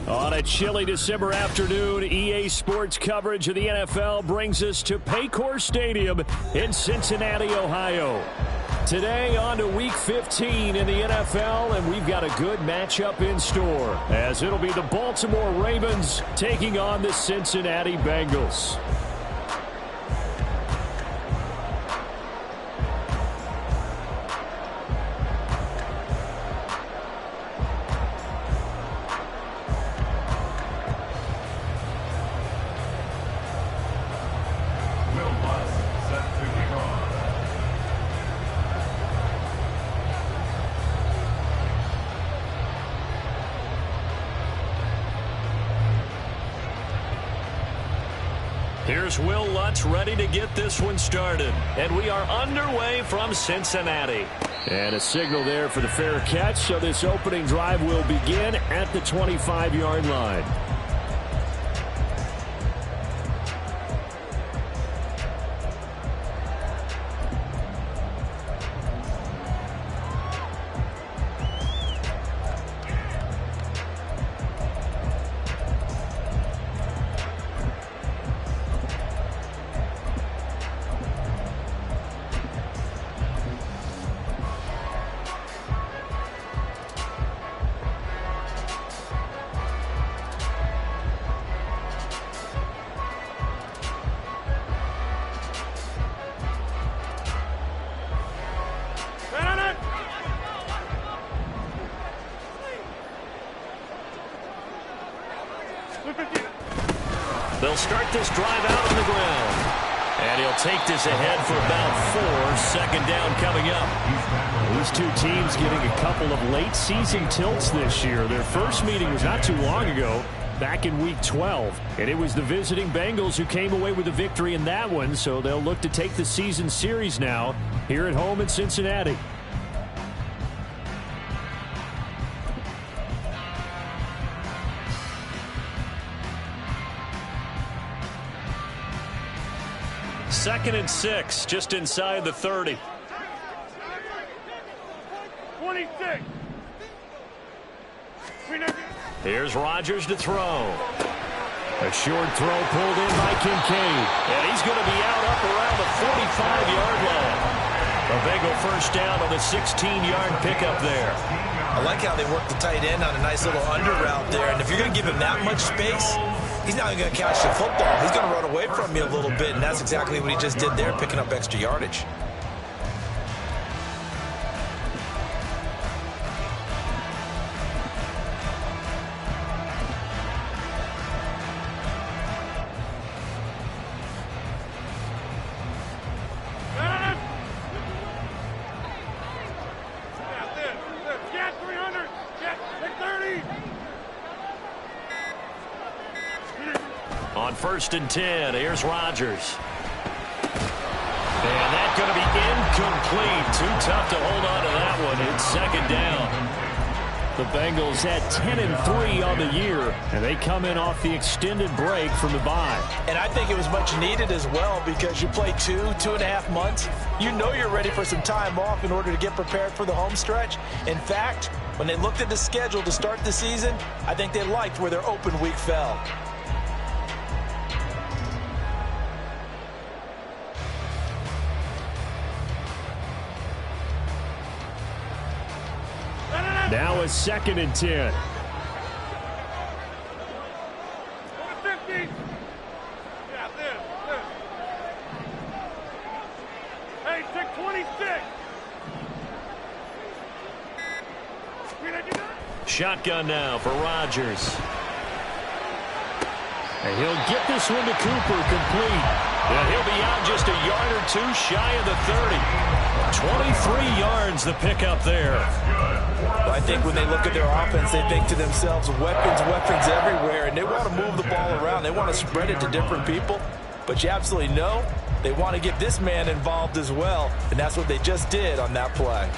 On a chilly December afternoon, EA Sports coverage of the NFL brings us to Paycor Stadium in Cincinnati, Ohio. Today on to Week 15 in the NFL, and we've got a good matchup in store, as it'll be the Baltimore Ravens taking on the Cincinnati Bengals. Here's Will Lutz ready to get this one started. And we are underway from Cincinnati. And a signal there for the fair catch, so this opening drive will begin at the 25-yard line. They'll start this drive out on the ground. And he'll take this ahead for about 4. Second down coming up. These two teams getting a couple of late season tilts this year. Their first meeting was not too long ago, back in Week 12. And it was the visiting Bengals who came away with a victory in that one. So they'll look to take the season series now here at home in Cincinnati. Second and 6, just inside the 30. 26. Here's Rodgers to throw. A short throw pulled in by Kincaid. And he's going to be out up around the 45-yard line. A Bengal first down on the 16-yard pickup there. I like how they work the tight end on a nice little under route there. And if you're going to give him that much space, he's not going to catch the football. He's going to run away from you a little bit, and that's exactly what he just did there, picking up extra yardage. On 1st and 10, here's Rodgers. And that's going to be incomplete. Too tough to hold on to that one. It's second down. The Bengals at 10-3 on the year, and they come in off the extended break from the bye. And I think it was much needed as well, because you play 2.5 months. You know you're ready for some time off in order to get prepared for the home stretch. In fact, when they looked at the schedule to start the season, I think they liked where their open week fell. Now a 2nd and 10. 50. Yeah, this. Hey, 626. Shotgun now for Rodgers. And he'll get this one to Cooper, complete. And he'll be out just a yard or two shy of the 30. 23 yards the pickup there. Well, I think when they look at their offense, they think to themselves, weapons everywhere, and they want to move the ball around. They want to spread it to different people. But you absolutely know they want to get this man involved as well, and that's what they just did on that play.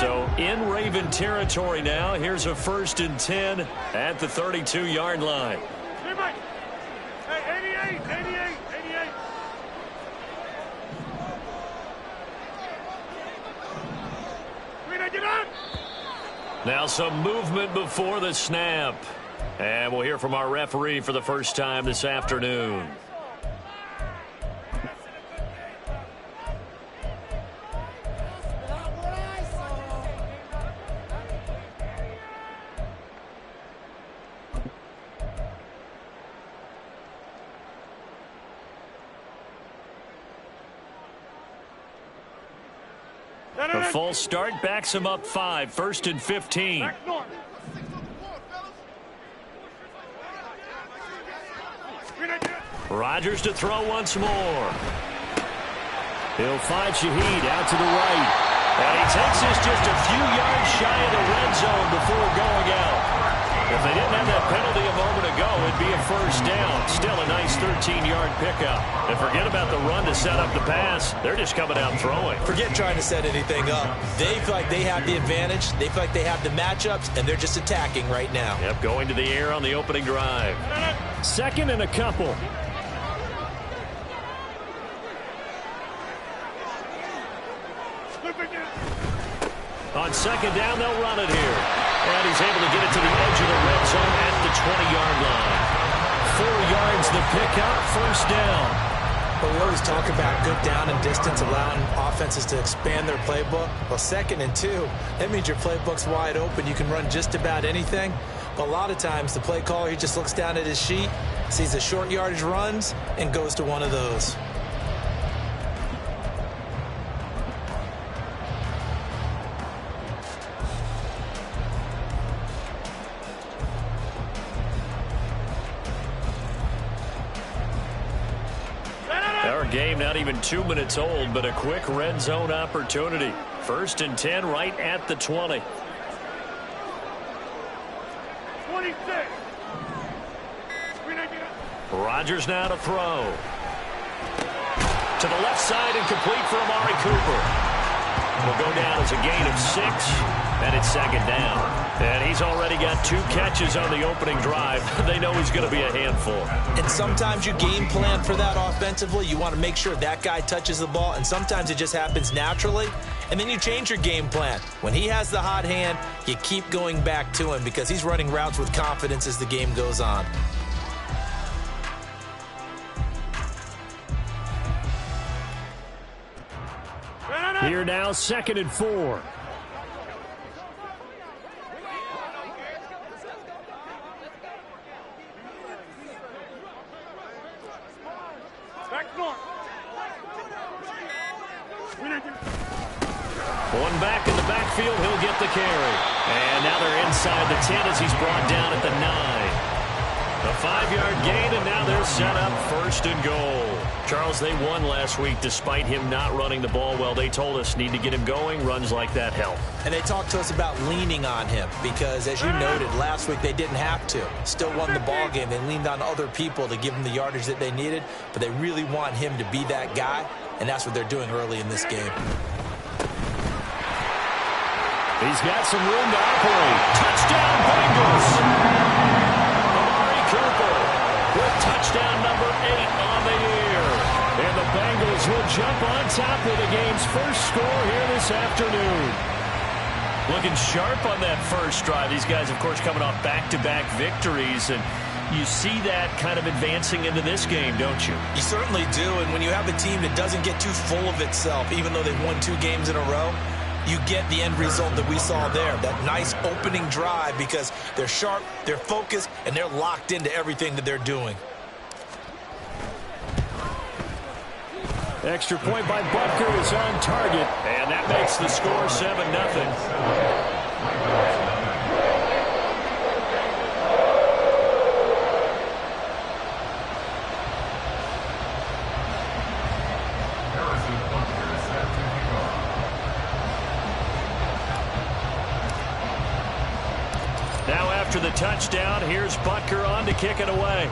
So in Raven territory now, here's a 1st and 10 at the 32-yard line. Hey, 88. Now some movement before the snap. And we'll hear from our referee for the first time this afternoon. A false start backs him up 5, 1st and 15. Rodgers to throw once more. He'll find Shaheed out to the right. And he takes this just a few yards shy of the red zone before going out. If they didn't have that penalty a moment ago, it'd be a first down. Still a nice 13-yard pickup. And forget about the run to set up the pass. They're just coming out throwing. Forget trying to set anything up. They feel like they have the advantage. They feel like they have the matchups, and they're just attacking right now. Yep, going to the air on the opening drive. 2nd and a couple. On 2nd down, they'll run it here. And he's able to get it to the edge of the red zone at the 20-yard line. 4 yards the pickup, first down. Well, we always talk about good down and distance, allowing offenses to expand their playbook. Well, 2nd and 2, that means your playbook's wide open. You can run just about anything. But a lot of times, the play caller, he just looks down at his sheet, sees the short yardage runs, and goes to one of those. Our game not even 2 minutes old, but a quick red zone opportunity. 1st and 10 right at the 20. 26. Rodgers now to throw. To the left side and complete for Amari Cooper. Will go down as a gain of 6, and it's 2nd down. And he's already got 2 catches on the opening drive. They know he's going to be a handful. And sometimes you game plan for that offensively. You want to make sure that guy touches the ball, and sometimes it just happens naturally. And then you change your game plan. When he has the hot hand, you keep going back to him because he's running routes with confidence as the game goes on. Here now, 2nd and 4. One back in the backfield, he'll get the carry. And now they're inside the 10 as he's brought down at the 9. A 5-yard gain, and now they're set up 1st and goal. Charles, they won last week despite him not running the ball well. They told us need to get him going. Runs like that help. And they talked to us about leaning on him because, as you noted, last week they didn't have to. Still won the ball game. They leaned on other people to give them the yardage that they needed, but they really want him to be that guy, and that's what they're doing early in this game. He's got some room to operate. Touchdown, Bengals! Amari Cooper with touchdown number 8 on the year. And the Bengals will jump on top of the game's first score here this afternoon. Looking sharp on that first drive. These guys, of course, coming off back-to-back victories, and you see that kind of advancing into this game, don't you? You certainly do, and when you have a team that doesn't get too full of itself, even though they've won 2 games in a row, you get the end result that we saw there, that nice opening drive, because they're sharp, they're focused, and they're locked into everything that they're doing. Extra point by Butker is on target, and that makes the score 7-0. Now after the touchdown, here's Butker on to kick it away.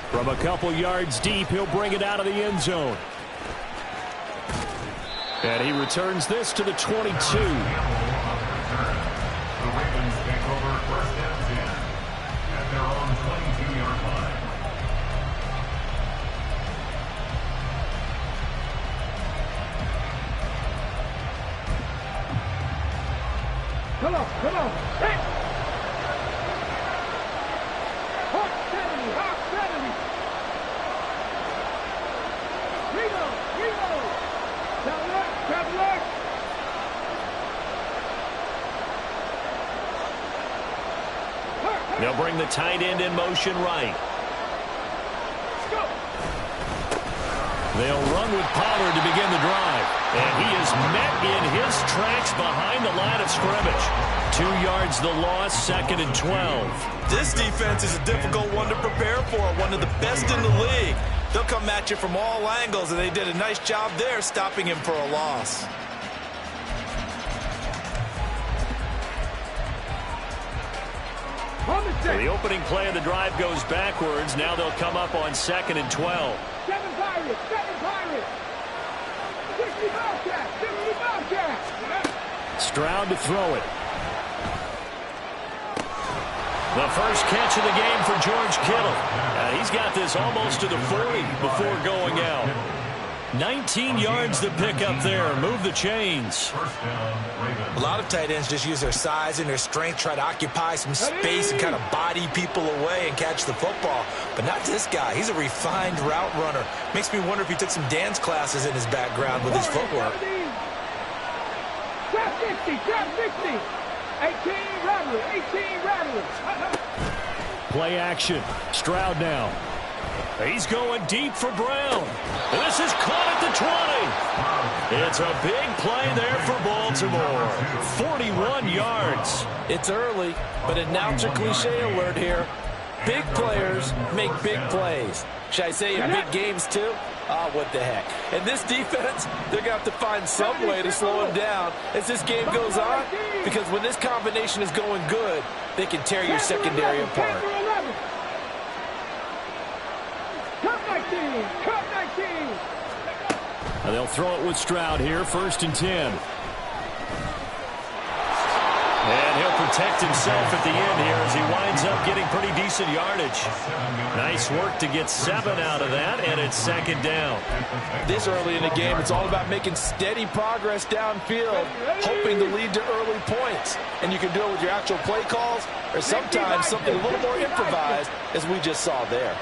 From a couple yards deep, he'll bring it out of the end zone. And he returns this to the 22. The Ravens take over 1st and 10 at their own 22-yard line. Come on. Hey. Hot 70. Hot 70. Reload. Tap left. They'll bring the tight end in motion right. They'll run with Pollard to begin the drive. And he is met in his tracks behind the line of scrimmage. 2 yards the loss, 2nd and 12. This defense is a difficult one to prepare for, one of the best in the league. They'll come at you from all angles, and they did a nice job there stopping him for a loss. So the opening play of the drive goes backwards. Now they'll come up on 2nd and 12. 7 Pirates. 60 Bobcats. Stroud to throw it. The first catch of the game for George Kittle. He's got this almost to the 40 before going out. 19 yards to pick up there. Move the chains. A lot of tight ends just use their size and their strength, try to occupy some space and kind of body people away and catch the football. But not this guy. He's a refined route runner. Makes me wonder if he took some dance classes in his background with his footwork. Trap 60. 18 rattlers. Play action. Stroud now. He's going deep for Brown. This is caught at the 20. It's a big play there for Baltimore. 41 yards. It's early, but announcer cliche alert here. Big players make big plays. Should I say in big games too? What the heck. And this defense, they're going to have to find some way to slow him down as this game goes on, because when this combination is going good, they can tear your secondary apart. Cut 19. And they'll throw it with Stroud here, 1st and 10. And he'll protect himself at the end here as he winds up getting pretty decent yardage. Nice work to get 7 out of that, and it's 2nd down. This early in the game, it's all about making steady progress downfield, hoping to lead to early points. And you can do it with your actual play calls, or sometimes something a little more improvised, as we just saw there.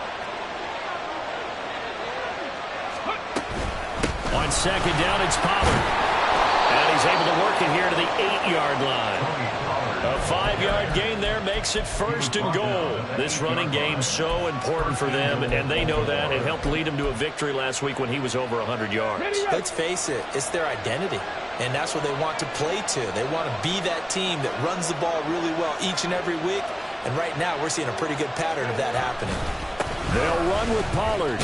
On 2nd down, it's Pollard. And he's able to work it here to the 8-yard line. A 5-yard gain there makes it 1st and goal. This running game's so important for them, and they know that. It helped lead them to a victory last week when he was over 100 yards. Let's face it, it's their identity, and that's what they want to play to. They want to be that team that runs the ball really well each and every week, and right now we're seeing a pretty good pattern of that happening. They'll run with Pollard.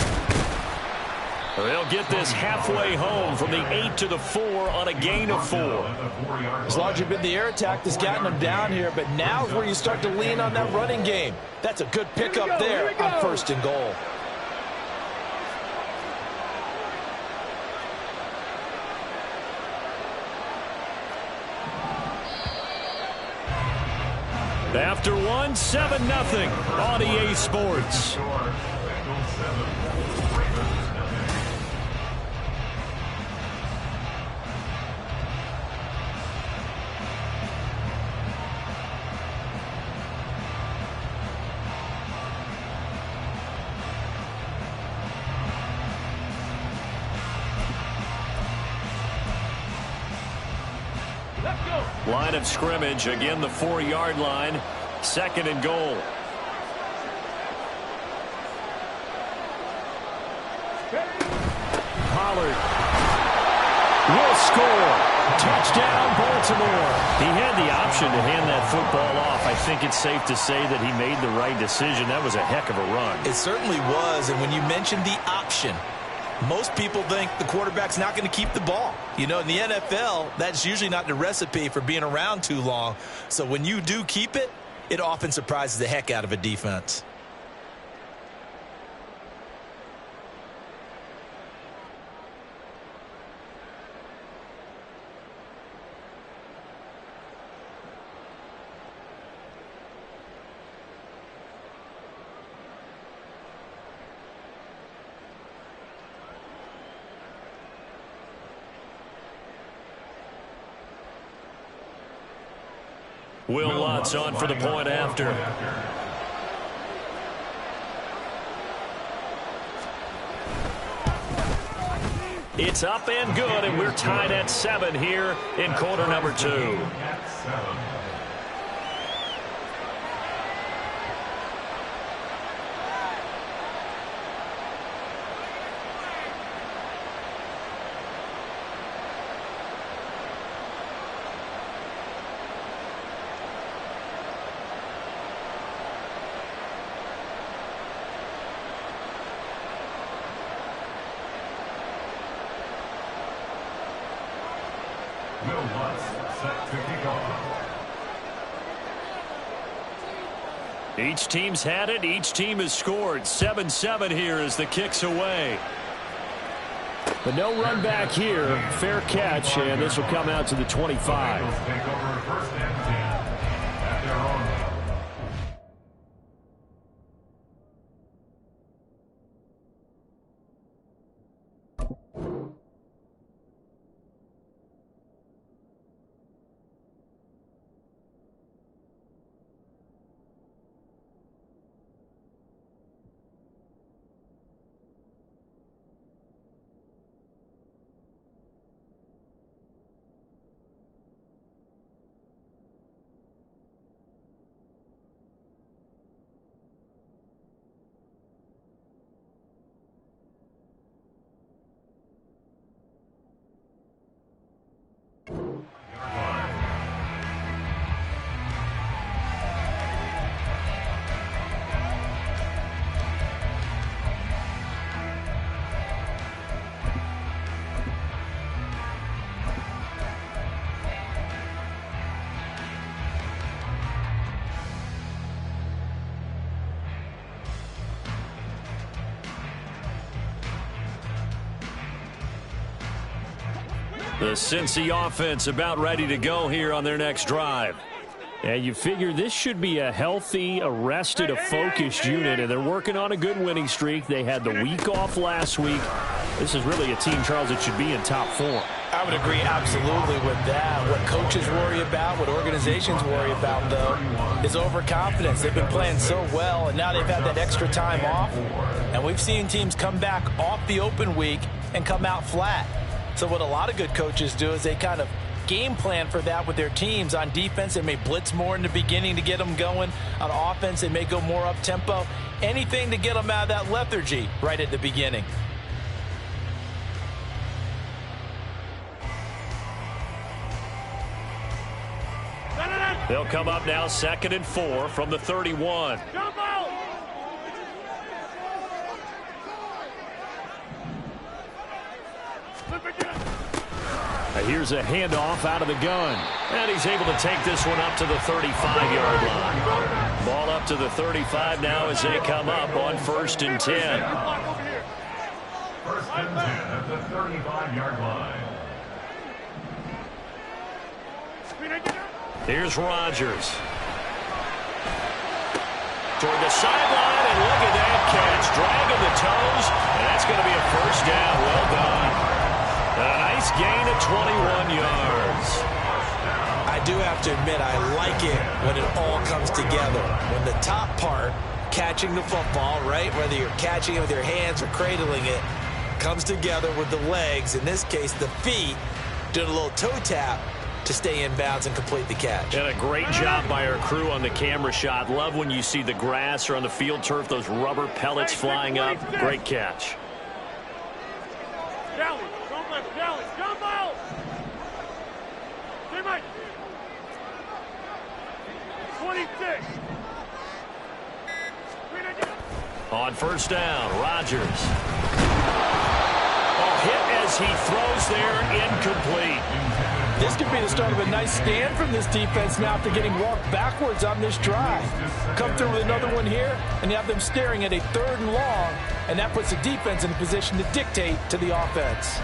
They'll get this halfway home from the 8 to the 4 on a gain of 4. It's largely been the air attack that's gotten them down here, but now is where you start to lean on that running game. That's a good pickup there on 1st and goal. After 1, 7-0 on EA Sports. Line of scrimmage, again the 4-yard line, 2nd and goal. Pollard will score. Touchdown, Baltimore. He had the option to hand that football off. I think it's safe to say that he made the right decision. That was a heck of a run. It certainly was, and when you mentioned the option, most people think the quarterback's not going to keep the ball. You know, in the NFL, that's usually not the recipe for being around too long. So when you do keep it, it often surprises the heck out of a defense. Will Lutz on for the point after. It's up and good, and we're tied at 7 here in quarter number 2. Each team's had it. Each team has scored. 7-7 here as the kick's away. But no run back here. Fair catch, and this will come out to the 25. The Cincy offense about ready to go here on their next drive. And you figure this should be a healthy, a rested, a focused unit, and they're working on a good winning streak. They had the week off last week. This is really a team, Charles, that should be in top form. I would agree absolutely with that. What coaches worry about, what organizations worry about, though, is overconfidence. They've been playing so well, and now they've had that extra time off. And we've seen teams come back off the open week and come out flat. So what a lot of good coaches do is they kind of game plan for that with their teams. On defense, they may blitz more in the beginning to get them going. On offense, they may go more up-tempo. Anything to get them out of that lethargy right at the beginning. They'll come up now 2nd and 4 from the 31. Here's a handoff out of the gun. And he's able to take this one up to the 35-yard line. Ball up to the 35 now as they come up on 1st and 10. 1st and 10 at the 35-yard line. Here's Rodgers. Toward the sideline, and look at that catch. Dragging the toes, and that's going to be a 1st down. Well done. A nice gain of 21 yards. I do have to admit, I like it when it all comes together. When the top part, catching the football, right, whether you're catching it with your hands or cradling it, comes together with the legs, in this case the feet, doing a little toe tap to stay in bounds and complete the catch. And a great job by our crew on the camera shot. Love when you see the grass or on the field turf, those rubber pellets flying up. Great catch. Jolly, don't let Jolly, jump out! Stay right. 26. On 1st down, Rodgers. A hit as he throws there, incomplete. This could be the start of a nice stand from this defense now after getting walked backwards on this drive. Come through with another one here, and you have them staring at a 3rd and long, and that puts the defense in a position to dictate to the offense.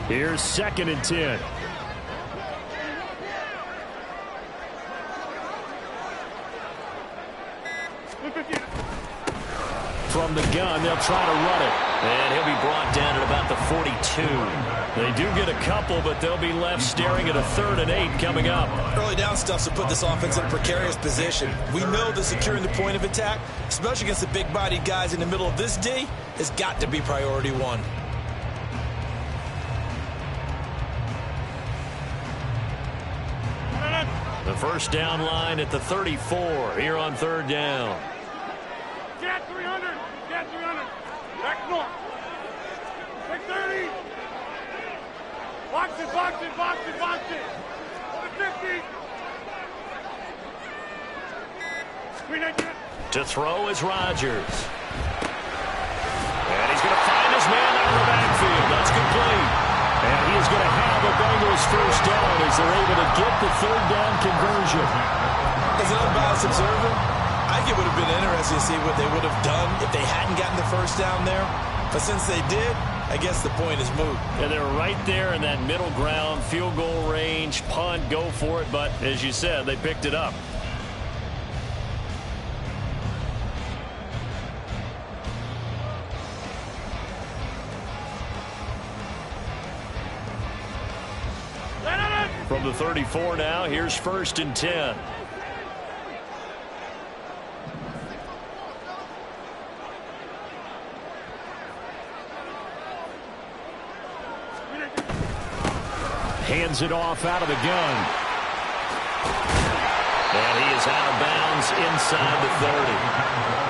Here's 2nd and 10. From the gun, they'll try to run it. And he'll be brought down at about the 42. They do get a couple, but they'll be left staring at a 3rd and 8 coming up. Early down stuff to put this offense in a precarious position. We know that securing the point of attack, especially against the big-bodied guys in the middle of this D, has got to be priority one. The first down line at the 34 here on 3rd down. Cat 300. Cat 300. Back north. 630. Box it, box it, box it, box it. 150. To throw is Rodgers. And he's going to find his man out of the backfield. That's complete. And he is going to have a Bengals first down as they're able to get the 3rd down conversion. As an unbiased observer, I think it would have been interesting to see what they would have done if they hadn't gotten the first down there. But since they did, I guess the point is moot. And they're right there in that middle ground, field goal range, punt, go for it. But as you said, they picked it up. From the 34 now, here's 1st and 10. Hands it off out of the gun. And he is out of bounds inside the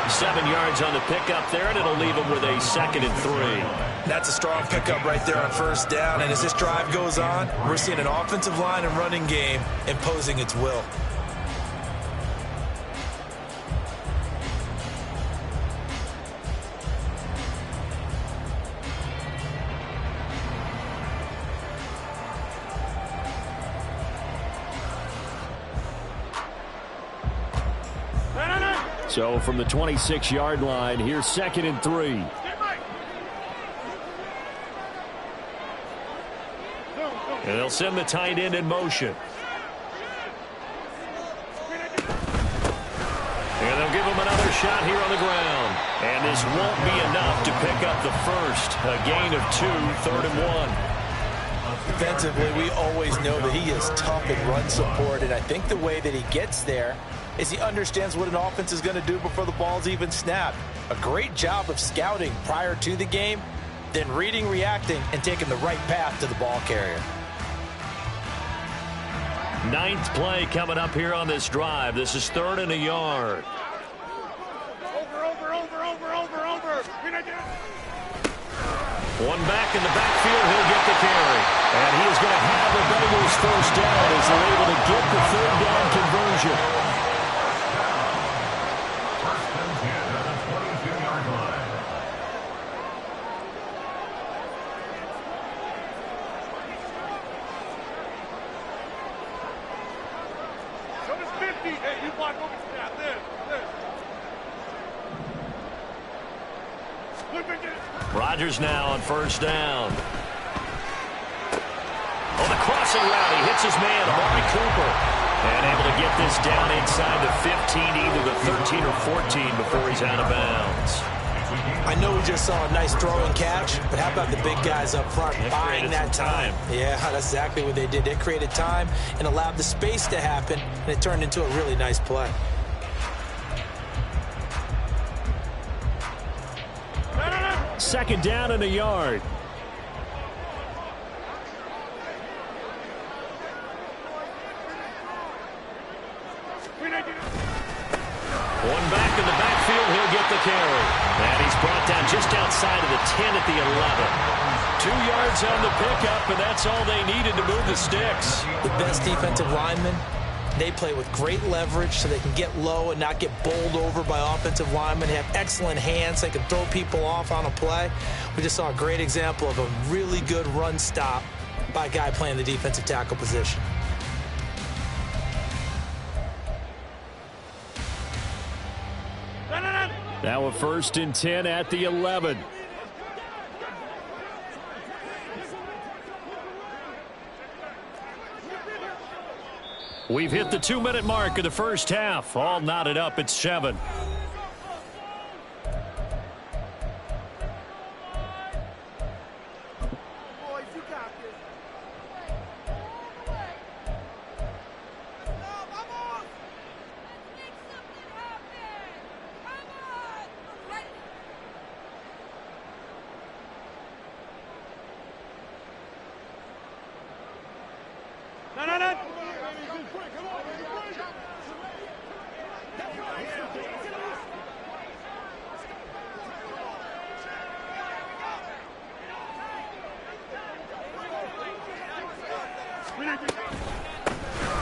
30. 7 yards on the pickup there, and it'll leave him with a 2nd and 3. That's a strong pickup right there on first down. And as this drive goes on, we're seeing an offensive line and running game imposing its will. So from the 26-yard line, here's 2nd and 3. And they'll send the tight end in motion. And they'll give him another shot here on the ground. And this won't be enough to pick up the first. A gain of 2, 3rd and 1. Defensively, we always know that he is tough in run support, and I think the way that he gets there is he understands what an offense is going to do before the ball's even snapped. A great job of scouting prior to the game, then reading, reacting, and taking the right path to the ball carrier. 9th play coming up here on this drive. This is 3rd and a yard. Over. One back in the backfield, he'll get the carry. And he is going to have the Bengals first down as they're able to get the 3rd down conversion. Rodgers now on first down. On the crossing route, he hits his man, Amari Cooper. And able to get this down inside the 15, either the 13 or 14 before he's out of bounds. I know we just saw a nice throwing catch, but how about the big guys up front buying that time? Yeah, that's exactly what they did. They created time and allowed the space to happen, and it turned into a really nice play. Second down and a yard. One back in the backfield, he'll get the carry. And he's brought down just outside of the 10 at the 11. 2 yards on the pickup, and that's all they needed to move the sticks. The best defensive linemen, they play with great leverage so they can get low and not get bowled over by offensive linemen. They have excellent hands. They can throw people off on a play. We just saw a great example of a really good run stop by a guy playing the defensive tackle position. Now a 1st and 10 at the 11. We've hit the 2-minute mark of the first half. All knotted up at 7.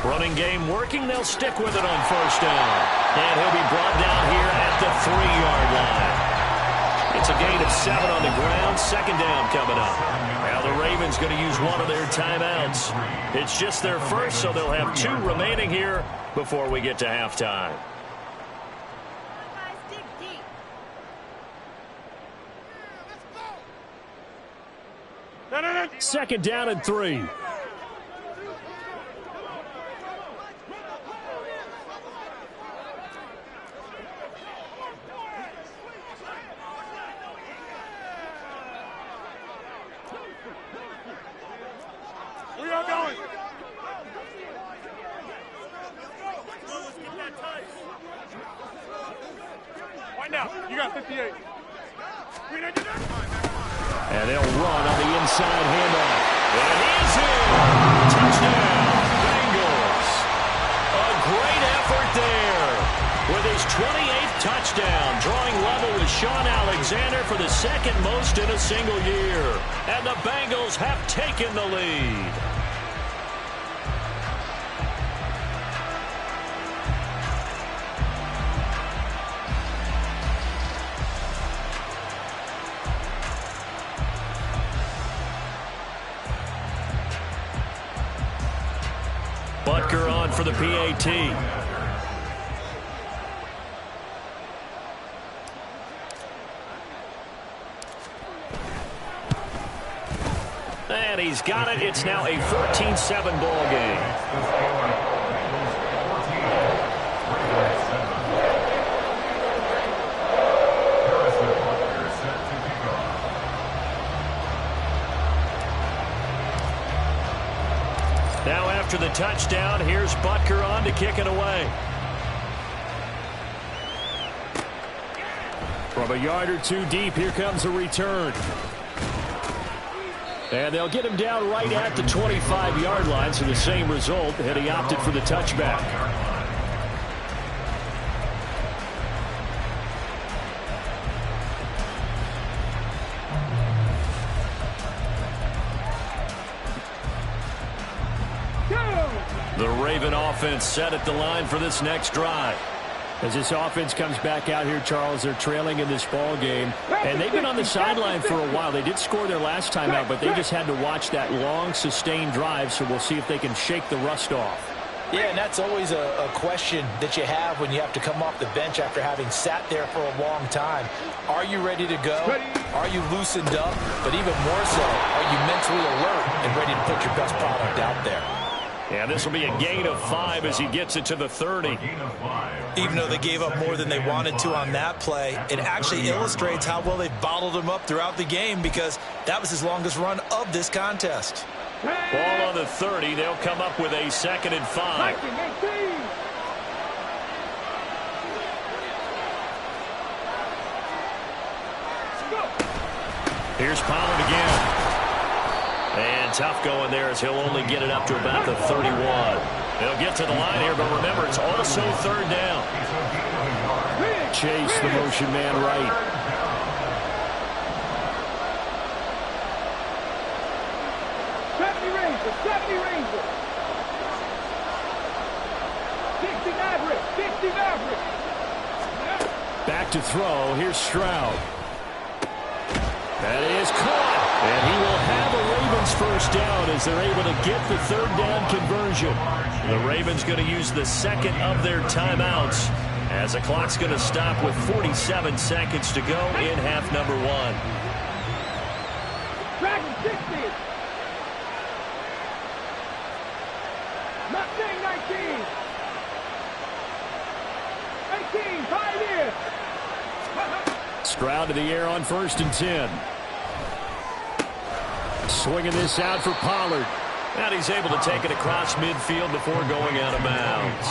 Running game working. They'll stick with it on first down. And he'll be brought down here at the 3-yard line. It's a gain of 7 on the ground. Second down coming up. Now the Ravens going to use one of their timeouts. It's just their first, so they'll have 2 remaining here before we get to halftime. Second down and 3. You got 58. And they'll run on the inside handoff. And he's in. Touchdown, Bengals. A great effort there. With his 28th touchdown, drawing level with Sean Alexander for the second most in a single year. And the Bengals have taken the lead. Butker on for the PAT. And he's got it. It's now a 14-7 ball game. Now after the touchdown, here's Butker on to kick it away. From a yard or 2 deep, here comes a return. And they'll get him down right at the 25-yard line, so the same result, and he opted for the touchback. The Raven offense set at the line for this next drive. As this offense comes back out here, Charles, they're trailing in this ball game. And they've been on the sideline for a while. They did score their last time out, but they just had to watch that long, sustained drive, so we'll see if they can shake the rust off. Yeah, and that's always a question that you have when you have to come off the bench after having sat there for a long time. Are you ready to go? Are you loosened up? But even more so, are you mentally alert and ready to put your best product out there? Yeah, this will be a gain of 5 as he gets it to the 30. Even though they gave up more than they wanted to on that play, it actually illustrates how well they've bottled him up throughout the game, because that was his longest run of this contest. Ball on the 30. They'll come up with a 2nd and 5. Here's Pollard again. And tough going there as he'll only get it up to about the 31. They'll get to the line here, but remember, it's also 3rd down. Chase the motion man right. Back to throw. Here's Stroud. That is caught. And he will have a Ravens first down as they're able to get the 3rd down conversion. The Ravens going to use the 2nd of their timeouts as the clock's going to stop with 47 seconds to go in half number 1. Dragon 60. Mustang 19. Stroud to the air on 1st and 10. Swinging this out for Pollard. And he's able to take it across midfield before going out of bounds.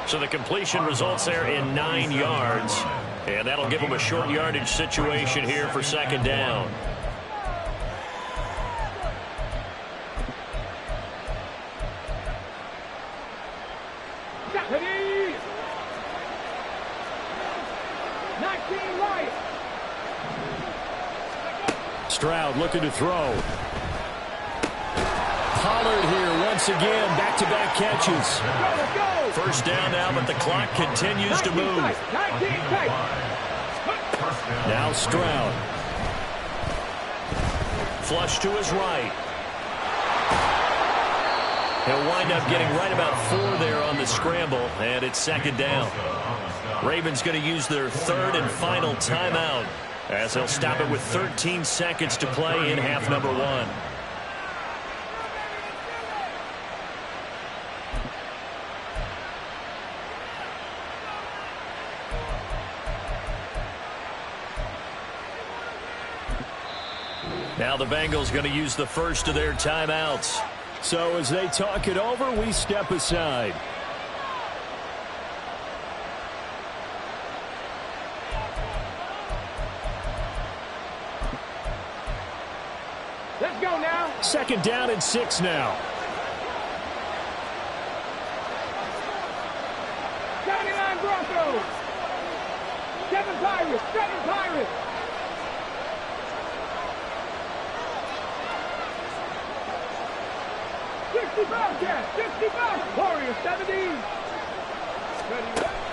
So the completion results there in 9 yards. And that'll give him a short yardage situation here for 2nd down. Stroud looking to throw. Pollard here once again, back-to-back catches. 1st down now, but the clock continues to move. Now Stroud. Flush to his right. He'll wind up getting right about 4 there on the scramble, and it's 2nd down. Ravens going to use their 3rd and final timeout, as they'll stop it with 13 seconds to play in half number 1. Now the Bengals going to use the first of their timeouts. So as they talk it over, we step aside. Let's go now. 2nd down and 6 now. 79 Broncos. 7 Pirates. 7 Pirates. Warriors 17.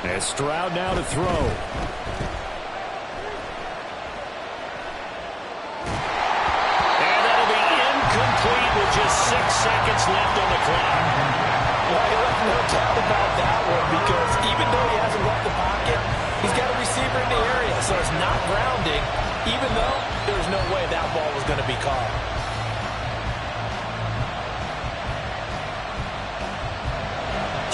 And Stroud now to throw. And that'll be incomplete with just 6 seconds left on the clock. Well, he left no doubt about that one, because even though he hasn't left the pocket, he's got a receiver in the area, so it's not grounding, even though there's no way that ball was going to be caught.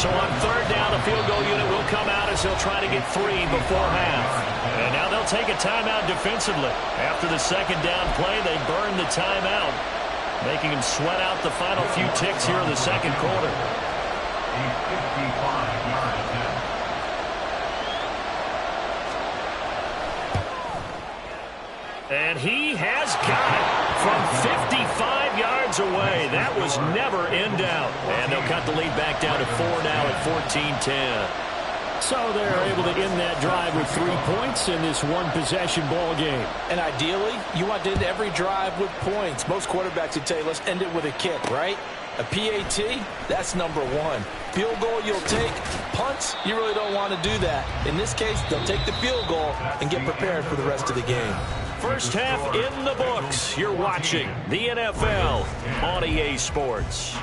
So on 3rd down, the field goal unit will come out as they'll try to get 3 before half. And now they'll take a timeout defensively. After the 2nd down play, they burn the timeout, making him sweat out the final few ticks here in the 2nd quarter. A 55-yard attempt. And he has got it from 55 yards away. That was never in doubt. And they'll cut the lead back down to 4 now at 14-10. So they're able to end that drive with 3 points in this one-possession ball game. And ideally, you want to end every drive with points. Most quarterbacks would tell you, let's end it with a kick, right? A PAT, that's number 1. Field goal, you'll take. Punts, you really don't want to do that. In this case, they'll take the field goal and get prepared for the rest of the game. First half in the books. You're watching the NFL on EA Sports.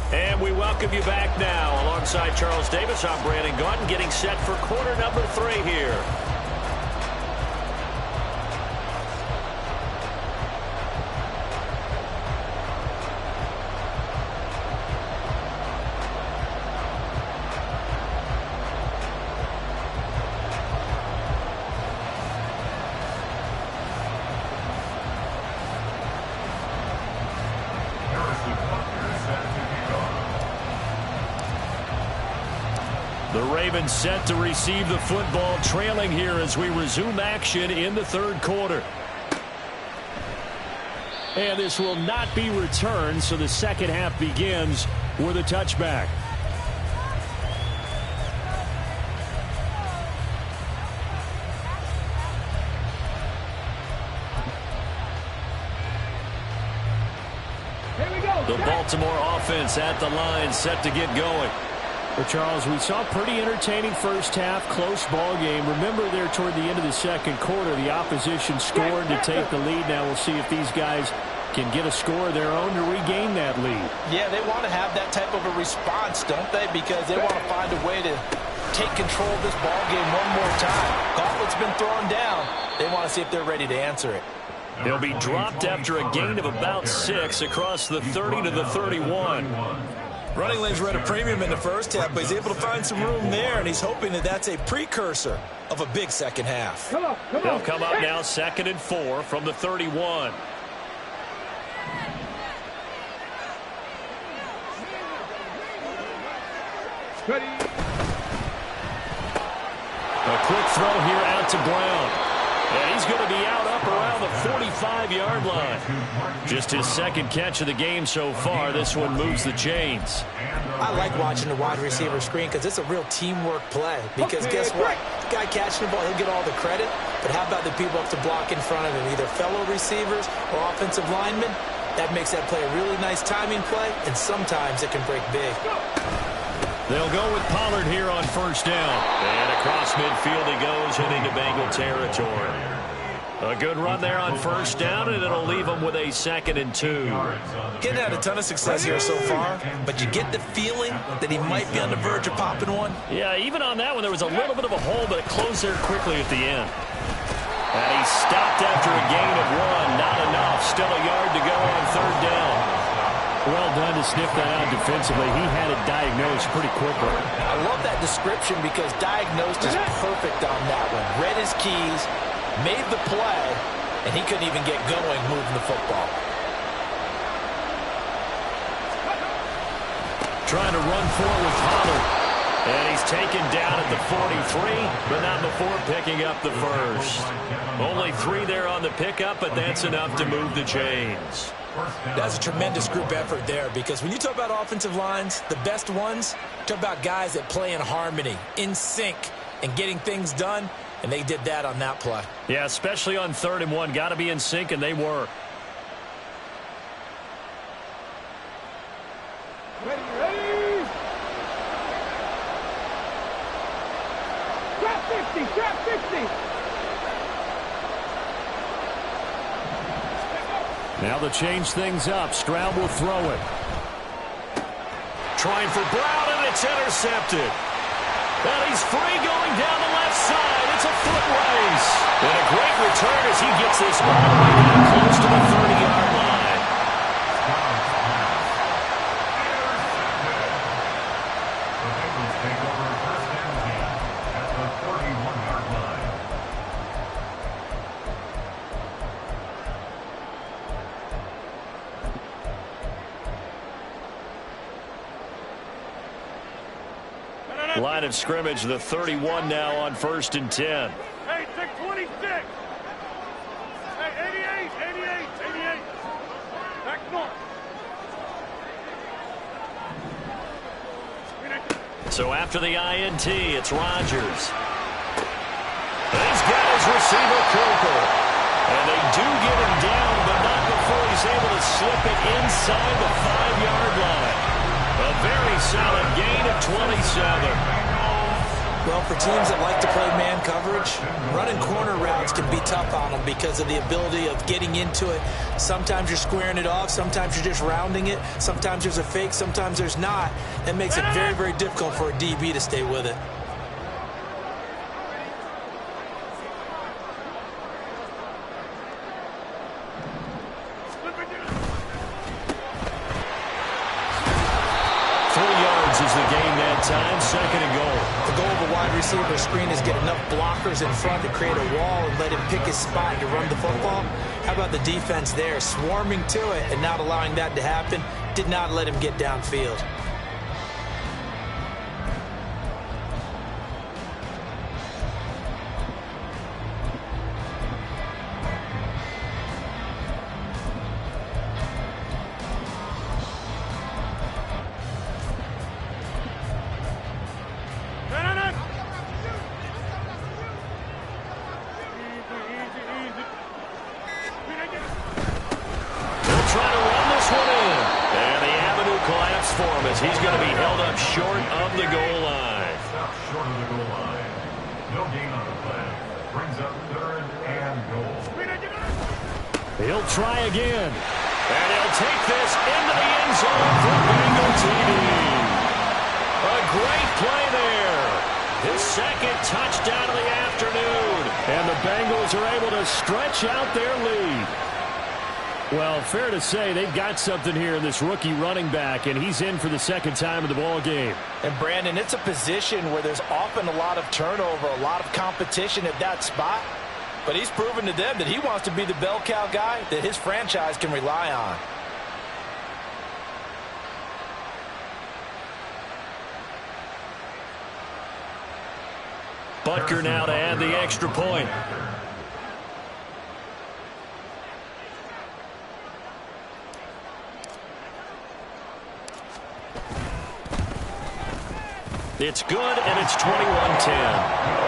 And we welcome you back now. Alongside Charles Davis, I'm Brandon Gaudin, getting set for quarter number 3 here. The Ravens set to receive the football, trailing here as we resume action in the 3rd quarter. And this will not be returned, so the 2nd half begins with a touchback. Here we go. The Baltimore offense at the line, set to get going. Well, Charles, we saw a pretty entertaining first half, close ball game. Remember there toward the end of the second quarter, the opposition scored to take the lead. Now we'll see if these guys can get a score of their own to regain that lead. Yeah, they want to have that type of a response, don't they? Because they want to find a way to take control of this ball game one more time. Gauntlet's been thrown down. They want to see if they're ready to answer it. He'll be dropped after a gain of about 6 across the 30 to the 31. Running lanes were at a premium in the first half, but he's able to find some room there, and he's hoping that that's a precursor of a big second half. They'll come up now 2nd and 4 from the 31. A quick throw here out to Brown. And he's going to be out up around the 45-yard line. Just his second catch of the game so far. This one moves the chains. I like watching the wide receiver screen because it's a real teamwork play. Because guess what? The guy catching the ball, he'll get all the credit. But how about the people up to block in front of him, either fellow receivers or offensive linemen? That makes that play a really nice timing play, and sometimes it can break big. They'll go with Pollard here on first down. And across midfield he goes and into Bengal territory. A good run there on first down, and it'll leave him with a 2nd and 2. Getting had a ton of success here so far, but you get the feeling that he might be on the verge of popping one. Yeah, even on that one, there was a little bit of a hole, but it closed there quickly at the end. And he stopped after a gain of 1. Not enough. Still a yard to go on third down. Well done to sniff that out defensively. He had it diagnosed pretty quickly. I love that description because diagnosed is perfect on that one. Read his keys, made the play, and he couldn't even get going moving the football. Trying to run forward with Pollard. And he's taken down at the 43, but not before picking up the first. Only 3 there on the pickup, but that's enough to move the chains. That's a tremendous group effort there because when you talk about offensive lines, the best ones, talk about guys that play in harmony, in sync, and getting things done, and they did that on that play. Yeah, especially on 3rd and 1. Got to be in sync, and they were. Ready. Drop 50. Now to change things up, Stroud will throw it. Trying for Brown, and it's intercepted. And he's free going down the left side. It's a foot race. And a great return as he gets this all the way down close to the 30-yard line. The Bengals take over first down at the 31-yard line. Line of scrimmage, the 31 now on 1st and 10. Hey, take 26. Hey, 88. Back north. So after the INT, it's Rodgers. He's got his receiver, Cooper. And they do get him down, but not before he's able to slip it inside the 5-yard line. A very solid gain of 27. Well, for teams that like to play man coverage, running corner routes can be tough on them because of the ability of getting into it. Sometimes you're squaring it off. Sometimes you're just rounding it. Sometimes there's a fake. Sometimes there's not. That makes it very, very difficult for a DB to stay with it. Is the game that time, 2nd and goal. The goal of a wide receiver screen is get enough blockers in front to create a wall and let him pick his spot to run the football. How about the defense there, swarming to it and not allowing that to happen? Did not let him get downfield. as he's going to be held up short of the goal line. Stop short of the goal line. No gain on the play. Brings up 3rd and goal. He'll try again. And he'll take this into the end zone for Bengal TD. A great play there. His second touchdown of the afternoon. And the Bengals are able to stretch out their lead. Well, fair to say they've got something here in this rookie running back, and he's in for the second time of the ball game. And, Brandon, it's a position where there's often a lot of turnover, a lot of competition at that spot. But he's proven to them that he wants to be the bell cow guy that his franchise can rely on. Butker now to add the extra point. It's good, and it's 21-10.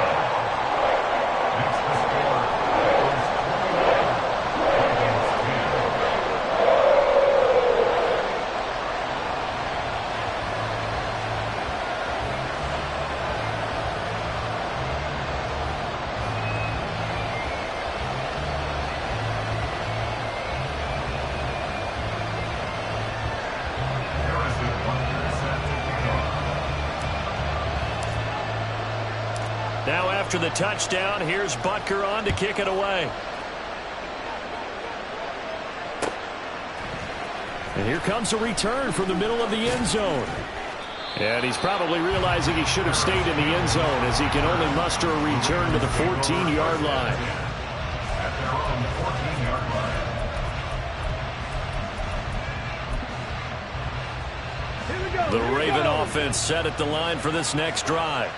Now after the touchdown, here's Butker on to kick it away. And here comes a return from the middle of the end zone. And he's probably realizing he should have stayed in the end zone as he can only muster a return to the 14-yard line. At their own 14-yard line. The Raven offense set at the line for this next drive.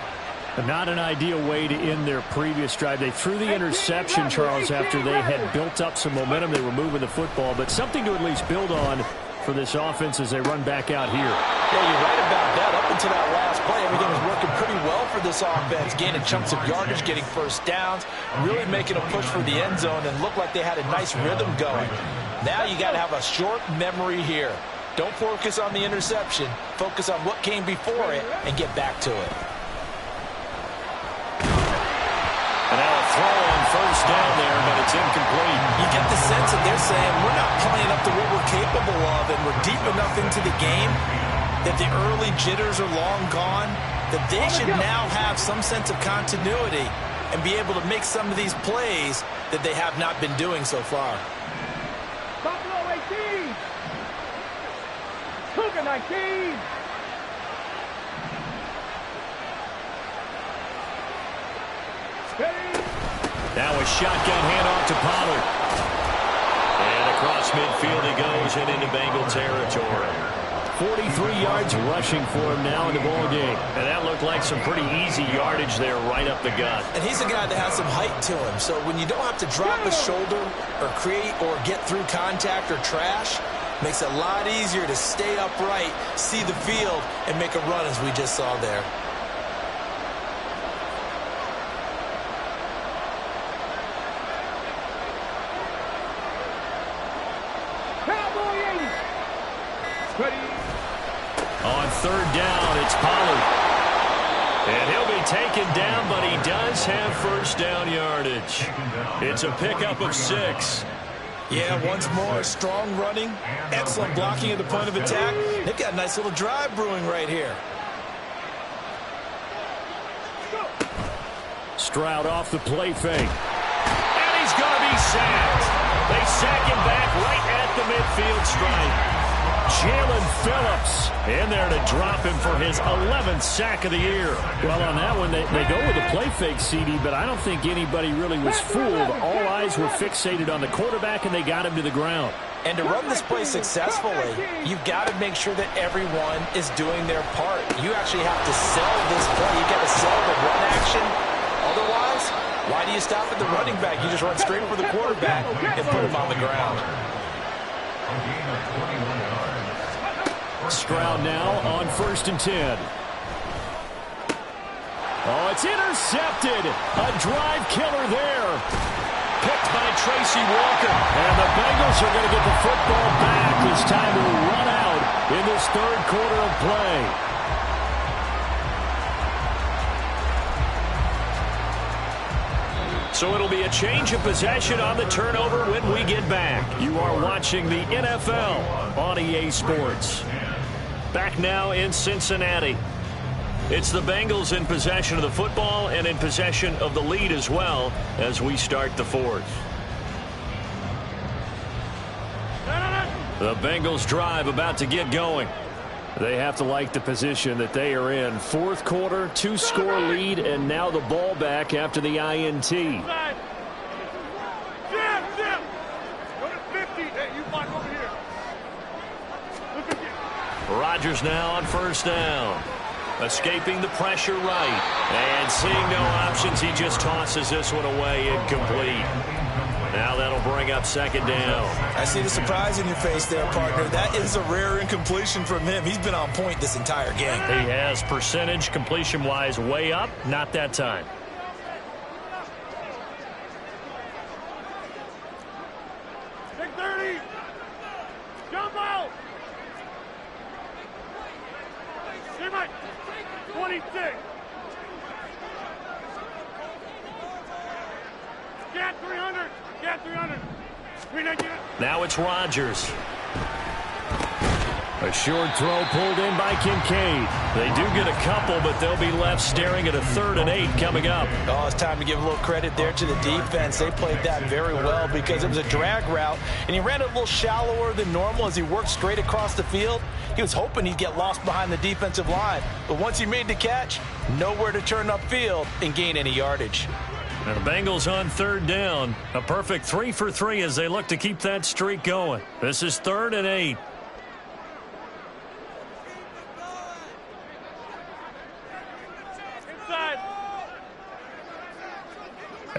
Not an ideal way to end their previous drive. They threw the interception, Charles, after they had built up some momentum. They were moving the football, but something to at least build on for this offense as they run back out here. Yeah, you're right about that. Up until that last play, everything was working pretty well for this offense, gaining chunks of yardage, getting first downs, really making a push for the end zone, and looked like they had a nice rhythm going. Now you got to have a short memory here. Don't focus on the interception. Focus on what came before it and get back to it. And now a throw on first down there, but it's incomplete. You get the sense that they're saying we're not playing up to what we're capable of, and we're deep enough into the game that the early jitters are long gone, that they should now have some sense of continuity and be able to make some of these plays that they have not been doing so far. Buffalo 18. Cougar 19. Now a shotgun handoff to Pollard. And across midfield he goes and into Bengal territory. 43 yards rushing for him now in the ball game. And that looked like some pretty easy yardage there right up the gut. And he's a guy that has some height to him. So when you don't have to drop a shoulder or create or get through contact or trash, makes it a lot easier to stay upright, see the field, and make a run as we just saw there. On third down, it's Pollard. And he'll be taken down, but he does have first down yardage. It's a pickup of 6. Yeah, once more, strong running, excellent blocking at the point of attack. They've got a nice little drive brewing right here. Stroud off the play fake. And he's going to be sacked. They sack him back right at the midfield stripe. Jalen Phillips in there to drop him for his 11th sack of the year. Well, on that one, they go with a play fake, CD, but I don't think anybody really was fooled. All eyes were fixated on the quarterback, and they got him to the ground. And to run this play successfully, you've got to make sure that everyone is doing their part. You actually have to sell this play. You've got to sell the run action. Otherwise, why do you stop at the running back? You just run straight for the quarterback and put him on the ground. Stroud now on 1st and 10. Oh, it's intercepted. A drive killer there. Picked by Tracy Walker. And the Bengals are going to get the football back. It's time to run out in this third quarter of play. So it'll be a change of possession on the turnover when we get back. You are watching the NFL on EA Sports. Back now in Cincinnati. It's the Bengals in possession of the football and in possession of the lead as well as we start the fourth. The Bengals drive about to get going. They have to like the position that they are in. Fourth quarter, 2-score lead, and now the ball back after the INT. Jim! Go to 50. Hey, you block over here. Look at you. Rodgers now on first down. Escaping the pressure right. And seeing no options, he just tosses this one away incomplete. Now that'll bring up second down. I see the surprise in your face there, partner. That is a rare incompletion from him. He's been on point this entire game. He has percentage completion-wise way up. Not that time. Big 30. Jump out. Mike. 26. Get 300. Get 300. Now it's Rodgers. A short throw pulled in by Kincaid. They do get a couple, but they'll be left staring at a 3rd and 8 coming up. Oh, it's time to give a little credit there to the defense. They played that very well because it was a drag route, and he ran it a little shallower than normal as he worked straight across the field. He was hoping he'd get lost behind the defensive line, but once he made the catch, nowhere to turn upfield and gain any yardage. And the Bengals on 3rd down. A perfect 3 for 3 as they look to keep that streak going. This is 3rd and 8.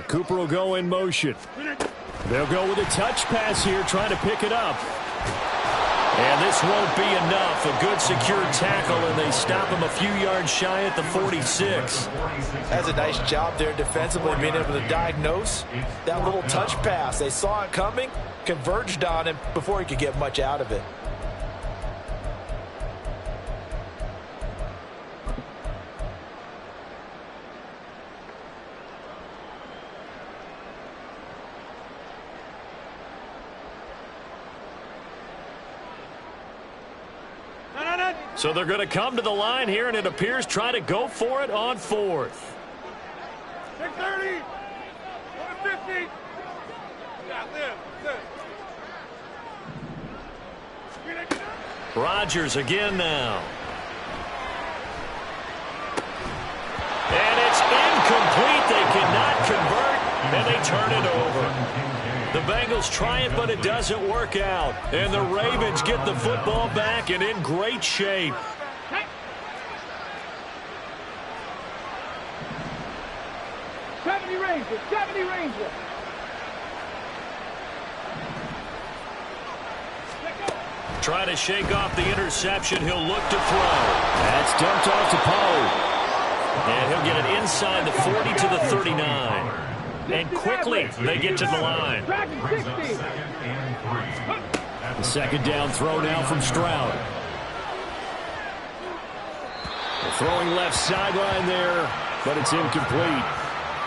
Cooper will go in motion. They'll go with a touch pass here, trying to pick it up. And this won't be enough. A good secure tackle, and they stop him a few yards shy at the 46. That's a nice job there defensively, being able to diagnose that little touch pass. They saw it coming, converged on him before he could get much out of it. So they're going to come to the line here, and it appears try to go for it on 4th. 630. 50. Yeah, live. Rodgers again now. And it's incomplete. They cannot convert, and they turn it over. The Bengals try it, but it doesn't work out. And the Ravens get the football back and in great shape. Rangers, 70 Rangers. Try to shake off the interception. He'll look to throw. That's dumped off to Poe. And he'll get it inside the 40 to the 39. And quickly, they get to the line. The second down throw now from Stroud. They're throwing left sideline there, but it's incomplete.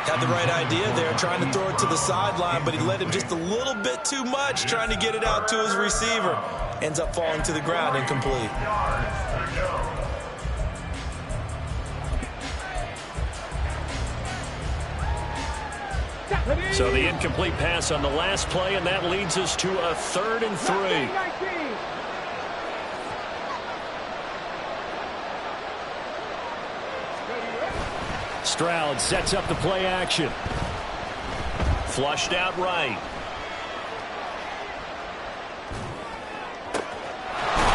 Had the right idea there, trying to throw it to the sideline, but he let him just a little bit too much, trying to get it out to his receiver. Ends up falling to the ground, incomplete. So the incomplete pass on the last play, and that leads us to a 3rd and 3. Stroud sets up the play action. Flushed out right.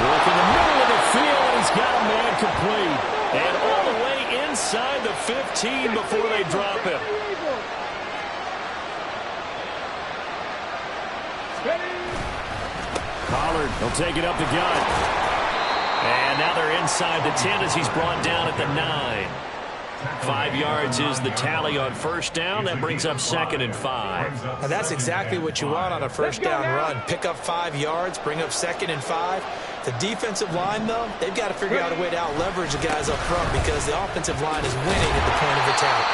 Work in the middle of the field, and he's got a man complete. And all the way inside the 15 before they drop him. Pollard will take it up the gut. And now they're inside the 10 as he's brought down at the 9. 5 yards is the tally on first down. That brings up 2nd and 5. Now that's exactly what you want on a first down run. Pick up 5 yards, bring up 2nd and 5. The defensive line, though, they've got to figure out a way to out-leverage the guys up front because the offensive line is winning at the point of attack.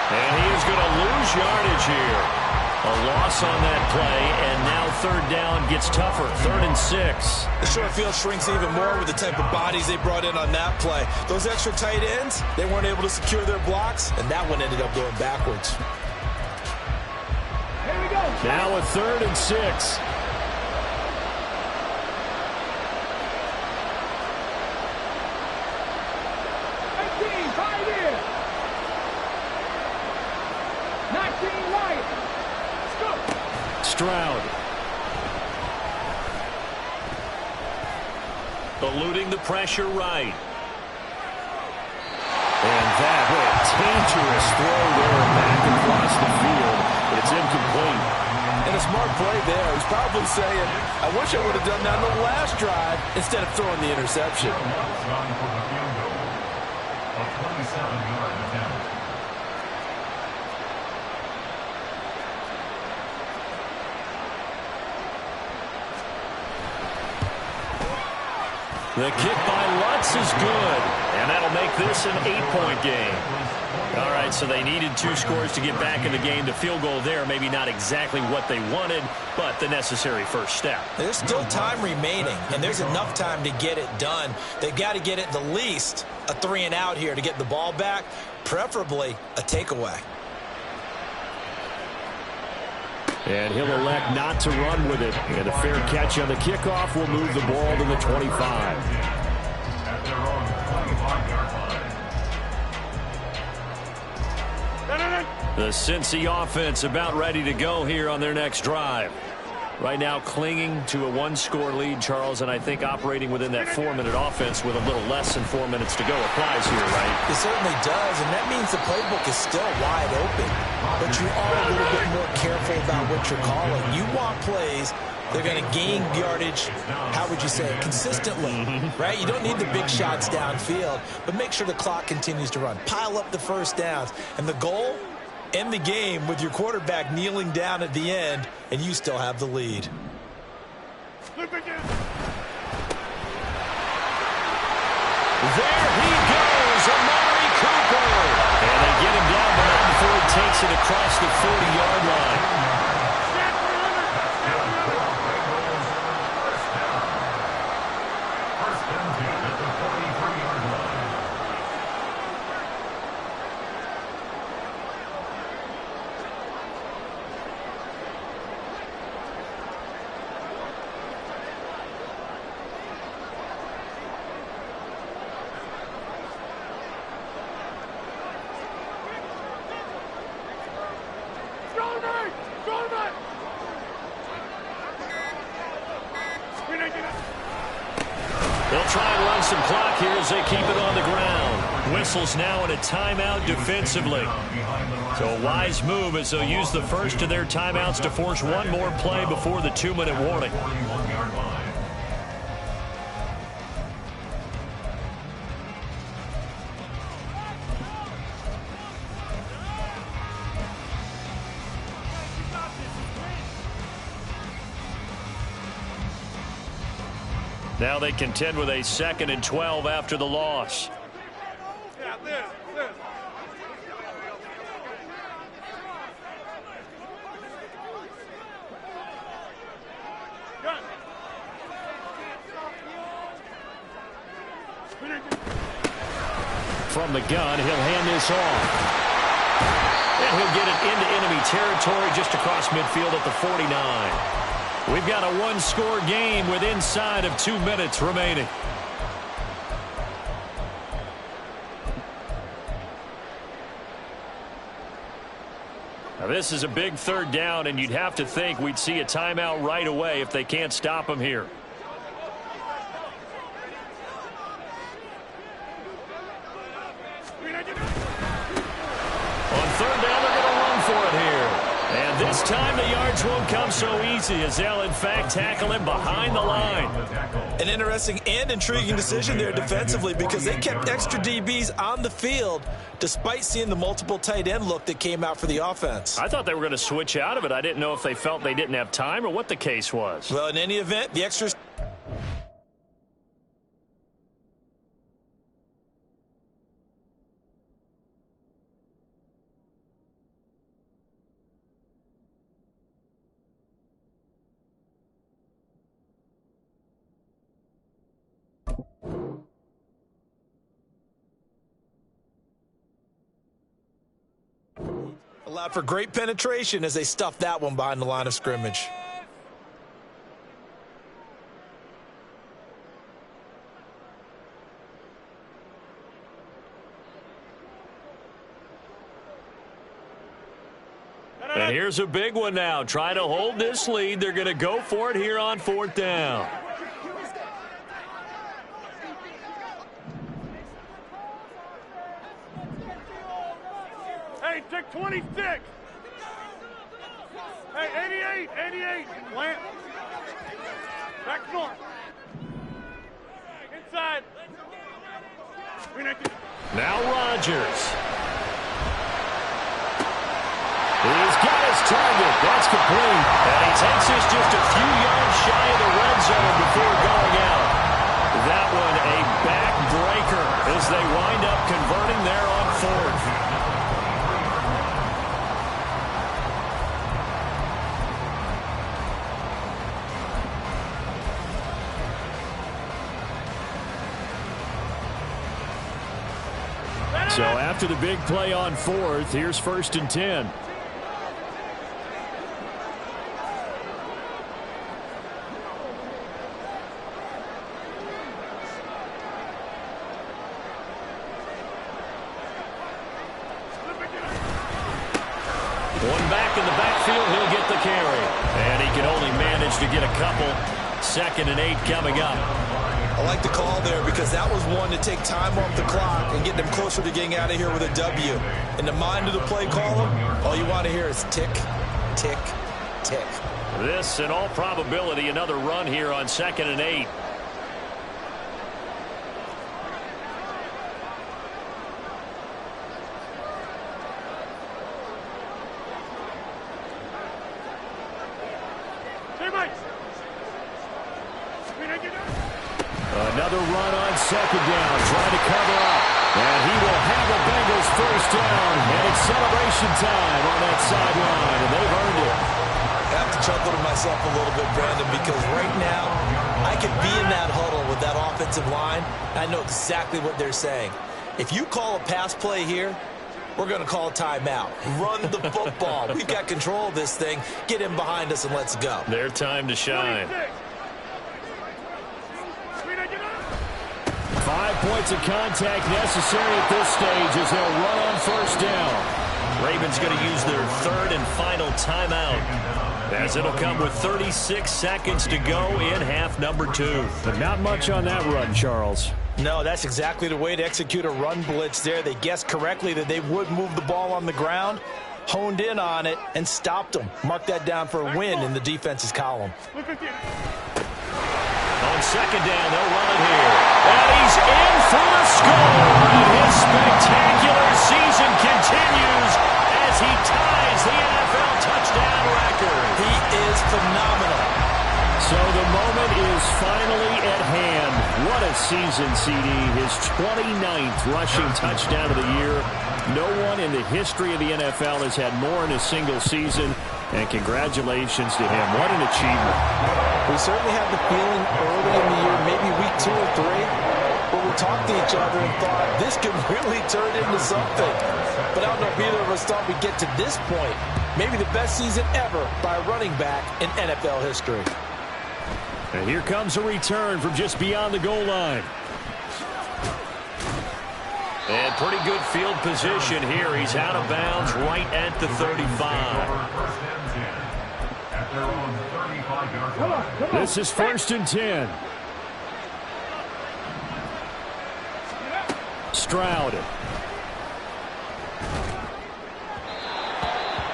And he is going to lose yardage here. A loss on that play, and now 3rd down gets tougher. 3rd and 6. The short field shrinks even more with the type of bodies they brought in on that play. Those extra tight ends, they weren't able to secure their blocks, and that one ended up going backwards. Here we go. Now a 3rd and 6. 19 right. Go. Stroud. Eluding the pressure right. And that, what a dangerous throw there back across the field. But it's incomplete. And a smart play there. He's probably saying, I wish I would have done that on the last drive instead of throwing the interception. Gone for the field goal. A 27-yard attempt. The kick by Lutz is good, and that'll make this an 8-point game. All right, so they needed 2 scores to get back in the game. The field goal there, maybe not exactly what they wanted, but the necessary first step. There's still time remaining, and there's enough time to get it done. They've got to get at the least a 3-and-out here to get the ball back, preferably a takeaway. And he'll elect not to run with it. And a fair catch on the kickoff will move the ball to the 25. At their own 25-yard line. The Cincy offense about ready to go here on their next drive. Right now clinging to a 1-score lead, Charles, and I think operating within that 4-minute offense with a little less than 4 minutes to go applies here, right? It certainly does, and that means the playbook is still wide open. But you are a little bit more careful about what you're calling. You want plays they're going to gain yardage, how would you say it, consistently, right? You don't need the big shots downfield, but make sure the clock continues to run. Pile up the first downs, and the goal, end the game with your quarterback kneeling down at the end, and you still have the lead. There he goes, Amari Cooper. And they get him down, but not before he takes it across the 40-yard line. First and 10 at the 43-yard line. They'll try and run some clock here as they keep it on the ground. Whistles now in a timeout defensively. So a wise move as they'll use the first of their timeouts to force one more play before the 2-minute warning. 41-yard line. Now they contend with a 2nd and 12 after the loss. Yeah, this. From the gun, he'll hand this off. And he'll get it into enemy territory just across midfield at the 49. We've got a 1-score game with inside of 2 minutes remaining. Now this is a big 3rd down, and you'd have to think we'd see a timeout right away if they can't stop him here. On 3rd down, they're going to run for it here. And this time the yards won't come so easy as they'll, in fact, tackle him behind the line. An interesting and intriguing decision there defensively because they kept extra DBs on the field despite seeing the multiple tight end look that came out for the offense. I thought they were going to switch out of it. I didn't know if they felt they didn't have time or what the case was. Well, in any event, the extras... allowed for great penetration as they stuffed that one behind the line of scrimmage. And here's a big one now. Trying to hold this lead. They're going to go for it here on 4th down. Hey, take 26. Hey, 88. Plant. Back north. Inside. Now Rodgers. He's got his target. That's complete. And he takes this just a few yards shy of the red zone before going out. That one a backbreaker as they wind up converting there on 4th. So after the big play on 4th, here's 1st and 10. One back in the backfield, he'll get the carry. And he can only manage to get a couple. 2nd and 8 coming up. I like the call there because that was one to take time off the clock and get them closer to getting out of here with a W. In the mind of the play caller, all you want to hear is tick, tick, tick. This, in all probability, another run here on 2nd and 8. Another run on 2nd down, trying to cover up. And he will have a Bengals 1st down. And it's celebration time on that sideline, and they've earned it. I have to chuckle to myself a little bit, Brandon, because right now I could be in that huddle with that offensive line. I know exactly what they're saying. If you call a pass play here, we're going to call a timeout. Run the football. We've got control of this thing. Get in behind us and let's go. Their time to shine. 5 points of contact necessary at this stage as they'll run on 1st down. Ravens going to use their 3rd and final timeout as it'll come with 36 seconds to go in half number 2. But not much on that run, Charles. No, that's exactly the way to execute a run blitz there. They guessed correctly that they would move the ball on the ground, honed in on it, and stopped them. Mark that down for a win in the defense's column. On 2nd down, they'll run it here. And he's in for the score. And his spectacular season continues as he ties the NFL touchdown record. He is phenomenal. So the moment is finally at hand. What a season, CD. His 29th rushing touchdown of the year. No one in the history of the NFL has had more in a single season. And congratulations to him. What an achievement. We certainly had the feeling early in the year, maybe week 2 or 3, where we talked to each other and thought this could really turn into something. But I don't know if either of us thought we'd get to this point. Maybe the best season ever by a running back in NFL history. And here comes a return from just beyond the goal line. And pretty good field position here. He's out of bounds right at the 35. This is 1st and 10. Stroud.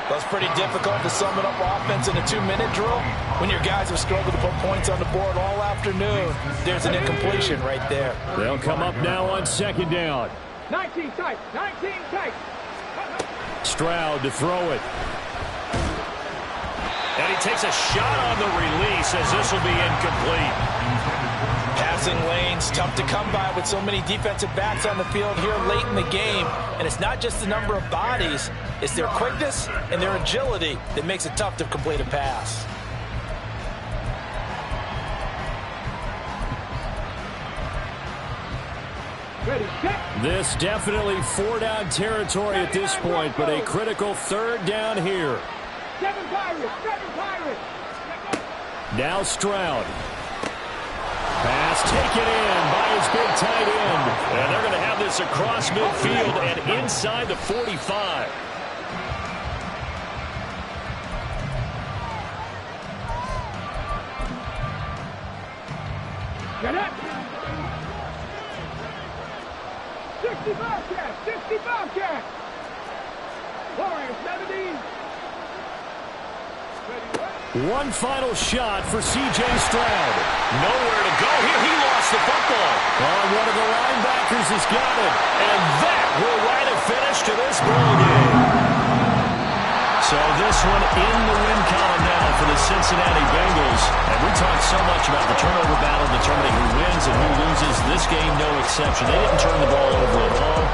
Well, it's pretty difficult to sum it up offense in a 2-minute drill when your guys have struggled to put points on the board all afternoon. There's an incompletion right there. They'll come up now on second down. 19 tight. 19 tight. Stroud to throw it. And he takes a shot on the release as this will be incomplete. Passing lanes, tough to come by with so many defensive backs on the field here late in the game. And it's not just the number of bodies, it's their quickness and their agility that makes it tough to complete a pass. Ready, set. This definitely 4-down territory at this point, but a critical 3rd down here. 7 Pirates. 7 Pirates. Now Stroud. Pass taken in by his big tight end. And they're going to have this across midfield and inside the 45. Get up. 60 Bobcats. 60 Bobcats. Warriors 17. One final shot for C.J. Stroud. Nowhere to go here. He lost the football. Oh, one of the linebackers has got it. And that will write a finish to this ball game. So this one in the win column now for the Cincinnati Bengals. And we talked so much about the turnover battle determining who wins and who loses. This game, no exception. They didn't turn the ball over at all.